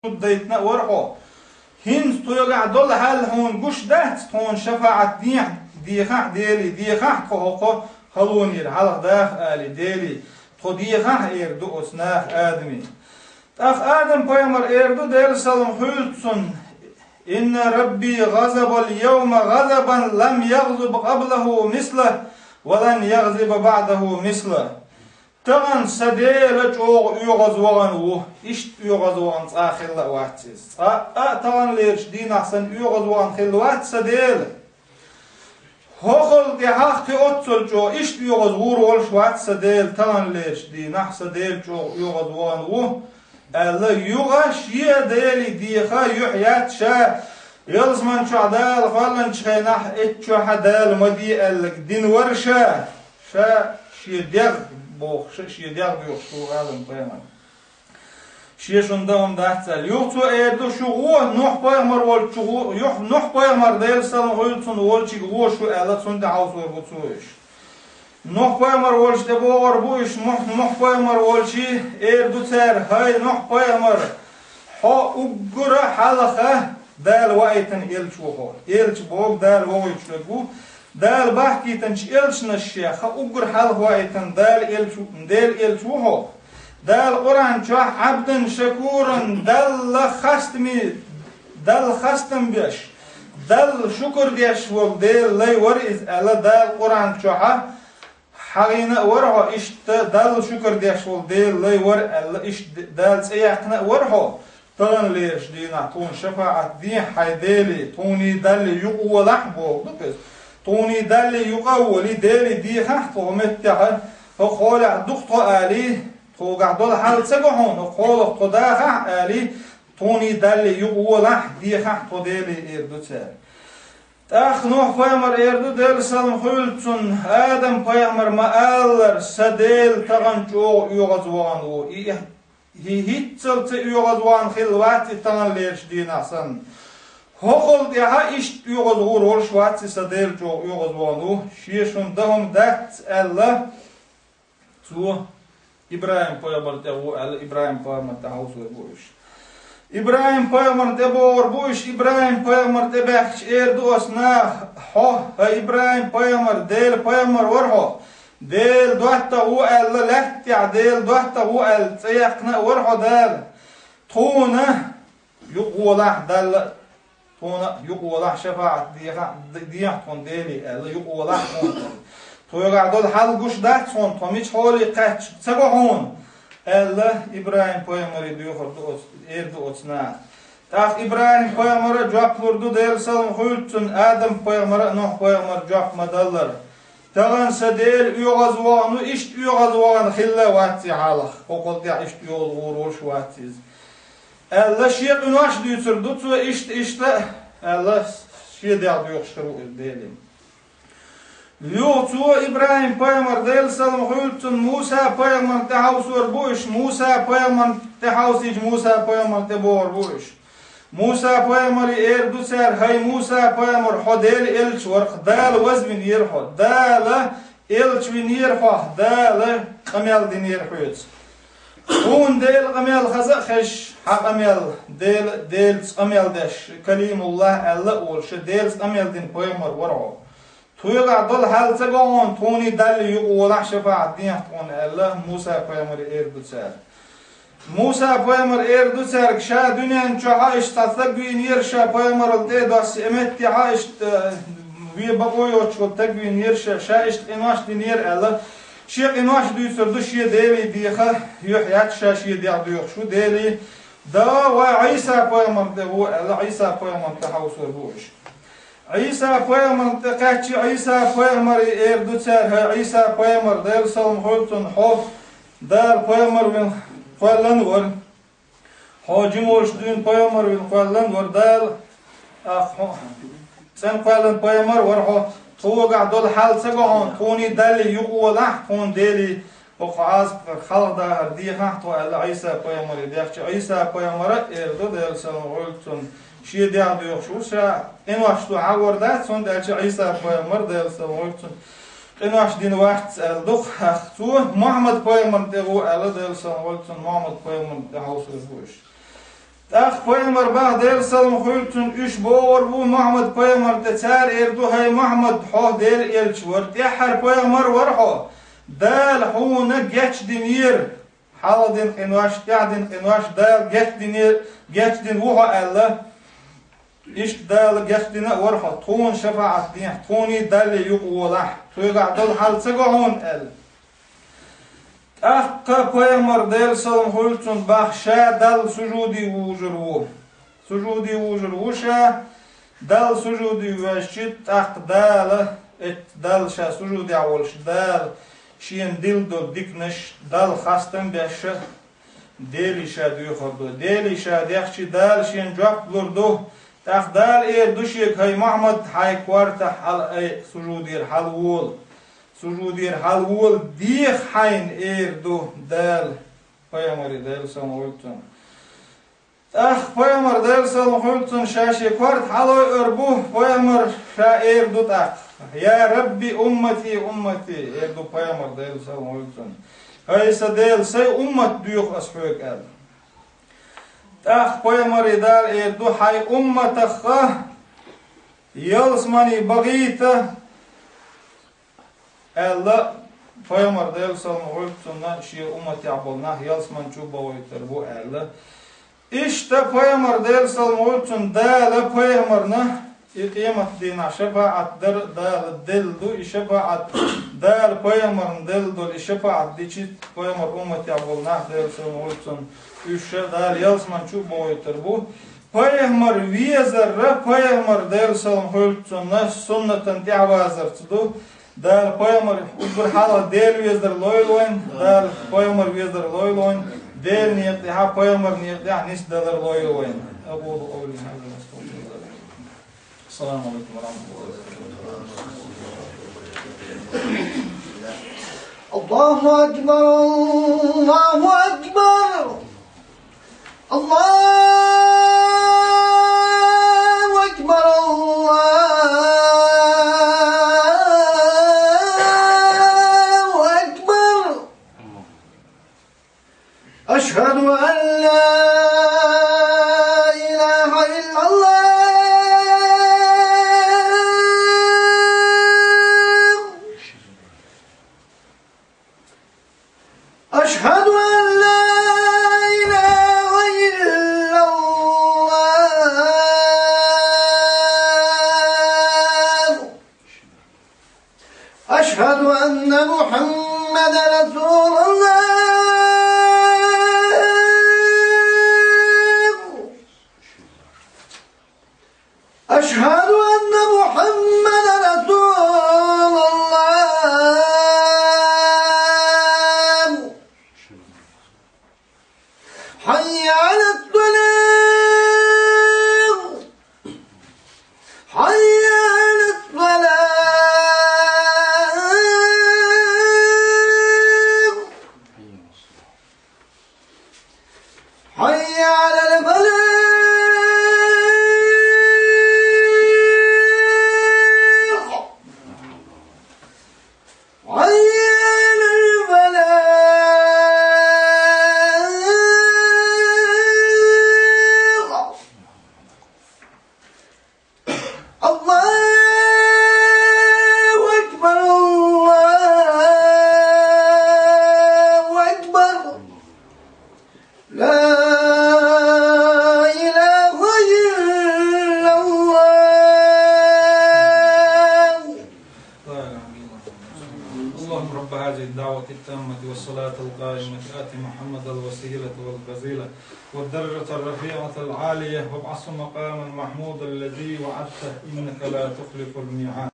ديتنا ورحو هين تويقع دول هل هون قش دهت هون شفاعة ديخح ديلي ديخح كهوكو خلونير حلق داخ آلي ديلي تو ديخح إردو أسناخ آدمي تاخ آدم بيمر إردو ديل سلم خلطسن إن ربي غضب اليوم غضبا لم يغضب قبله مثله ولن يغضب بعده مثله تغن سديل جوغ يغز وغن إشت يغز وغن آخر واتس تغن ليرش دين أحسن يغز وغن خلوات سديل هوخل دي حق أتصل جو إشت يغز ورولش وات سديل تغن ليرش دين أحسن ديل جو يغز وغن ألا يغش يديلي ديخا يحيات شا يلزمن شعدال خلن شخينح اتشو حدال مدي ألك دين ورشا شا شيديغ بوخ شيديغ بيوخ شو غالم بيمن شيشون دهم دهتسل يوخسو ايدو شو غوه نوح بيمر والشو غوه نوح بيمر ديل سلم غيلتسون والشي غوه شو ألتسون دعوسو بوتسوش نوح بيمر والش دبور بوش نوح بيمر والشي ايردو تار هاي نوح بيمر حا اقرا حلقه دال وايتن إلشوهو إلش بوغ دال وويشلقو دال بحكي تنش إلش نشيخ أقر حلق وايتن دال إلشوهو دال قرآن شاح عبدا شكورا دال خستم بيش دال شكر بيش وق دال لي ورئيز ألا دال قرآن شاحا حقينا ورحو إشت دال شكر بيش وق دال لي ور ألا إشت دال سيحنا ورحو تغن ليش دينا تون شفاعة دين حيديلي توني دالي يقوى لحبو توني دالي يقوى دالي دي ححطو متحا فقولع دقطو آلي تو قعدو حال سقحون وقولق تداخح آلي توني دالي يقوى لح دي ححطو دالي إردو تال تاخ نوح فايمر إردو دال سلم خلطن آدم فايمر مآلر سديل تغن جو يغزوانو هيتسل تيغزوان خلواتي تغن ليش دين أحسن هقل ديها إشت يغزور ورشواتي سديل جو يغزوانو شيشون دهم دات ألا تو إبراهيم بيامر تبو ألا إبراهيم بيامر تحوصو بوش إبراهيم بيامر تبور بوش إبراهيم بيامر تبخش إردو أسناخ حو إبراهيم بيامر ديل بيامر ورحو ديل دوحتا هو ألا لحتع ديل دوحتا هو ألا تيقنا ورحو دال تونا يقولح دال تونا يقولح شفاعة ديح تون ديلي ألا يقولح تون تويقع دول حال قش دات تون توميش حولي قاتش تسقحون ألا إبراهيم بيامر ديوخر إردو أتنا تاخ إبراهيم بيامر جواب لردو ديل سلم خلطن آدم بيامر نوح بيامر جواب مدلر تغن سديل يغزوانو إشت يغزوان خلا واتي حالخ وقل دي إشت يغزوروش واتيز ألا شيق نواش ديوتر دوتو إشت ألا شيق ديوخشرو ديلين ليوتو إبراهيم بيامر ديل سلم خلطن موسى بيامر تحاوسور بوش موسى بيامر تحاوسيج موسى بيامر تبور بوش موسى بيامر إردو سار هاي موسى بيامر حديل إلش ورق دال وزمن يرحو دال إلش من يرفح دال قميل دين يرحويت هون ديل قميل خزق خش قميل ديل قميل دش كليم الله ألا أولش ديل قميل دين بيامر ورعو تويقع دول حال تقون توني دال يقولح شفاعة دين تقون ألا موسى بيامر إردو سار موسى بيامر إردو سارك شا دنيا نشوها اشتثقوين يرشا بيامر الديدو سئمتي عايشت ويبقويو تشكل تقوين يرشا شا اشت انواش دينير ألا شيق انواش ديوتر دو شي ديلي ديخا يحيات شا شي ديع ديوخ شو ديلي دا وعيسى بيامر دهو ألا عيسى بيامر تحوصر بوش عيسى بيامر تقاتي عيسى بيامر إردو سار عيسى بيامر ديل سلم خلطن حوف دار بيامر من قالن ور حاجم وشدين بيامر من قالن ور دال سن قالن بيامر ور توقع دول حال سقون توني دالي يقولح تون دالي وقعاز خلق دار ديها تو عيسى بيامر ديخش عيسى بيامر إردو دال سلمولتون شي ديع ديوخشوشا إنواش تو عور دات سون دالش عيسى بيامر دال سلمولتون إنواش دين واحد الدخ أختوه محمد بيامر تغو ألا دال سلمولتون محمد بيامر تحوص الفوش Ах Peygamber bah der sallam hultun üç boğur bu Muhammed Peygamber de çar erdu hay Muhammed ho der elç var. Her Peygamber var ho. Dal huna geç dinir. Haladin invaş yadin invaş dal geç dinir. Geç din vuha Allah. İşte dal geç dinir var ho. Ton şefaat din. Toni dal yuqula. Tuyga dal halsa gohun el. Akka Peygamber der sallam hultun bahşa dal sucudi vujuru. Sucudi vujuru şa dal sucudi vashit ak dal et dal şa sucudi awolş dal şien dildo dikneş dal xastan beşe deli şa diyor xordu. Deli şa dexçi dal şien cevap bulurdu. Tak dal duşik hay Muhammed hay kvarta hal sucudir halwol. Sujudir halwol dih hain erdu dal Peygamber dal samultun. Ah Peygamber dal samultun şaşe kvart halo erbu Peygamber şa erdu tak. Ya Rabbi ummati ummati erdu Peygamber dal samultun. Haysa dal say ummat duyuk ashök el. Ah Peygamber dal erdu hay ummatakha yalsmani bagita Allah Peygamber der sallallahu aleyhi ve sellem şiir ummeti abolna yalsman çuba oytar bu Allah. İşte Peygamber der sallallahu aleyhi ve sellem dala Peygamberna iqimat dina şefaatdir dal dildu şefaat dal Peygamberin dildu şefaat diçi Peygamber ummeti abolna der sallallahu aleyhi ve sellem üçe dal yalsman çuba oytar bu. Peygamber viyazarra Peygamber der sallallahu aleyhi ve sellem sunnetan diavazartdu. Dal Peygamber uzbur hala del vezder loyloin dal Peygamber vezder loyloin del niyet ha Peygamber niyet ya nis dalar loyloin Abu Qawli hada nastawfirullah. Assalamu alaykum ve rahmetullah. Allahu ekber Allahu ekber Allahu ekber Allah أشهد أن لا إله إلا الله أشهد أن لا إله إلا الله أشهد أن محمدا رسول الله أشهد أن محمد رسول الله حي على الصلاة حي على الصلاة حي على الفلاح والصلاة القائمة آت محمد الوسيلة والفضيلة والدرجة الرفيعة العالية وابعثه مقاما محمودا الذي وعدته إنك لا تخلف الميعاد.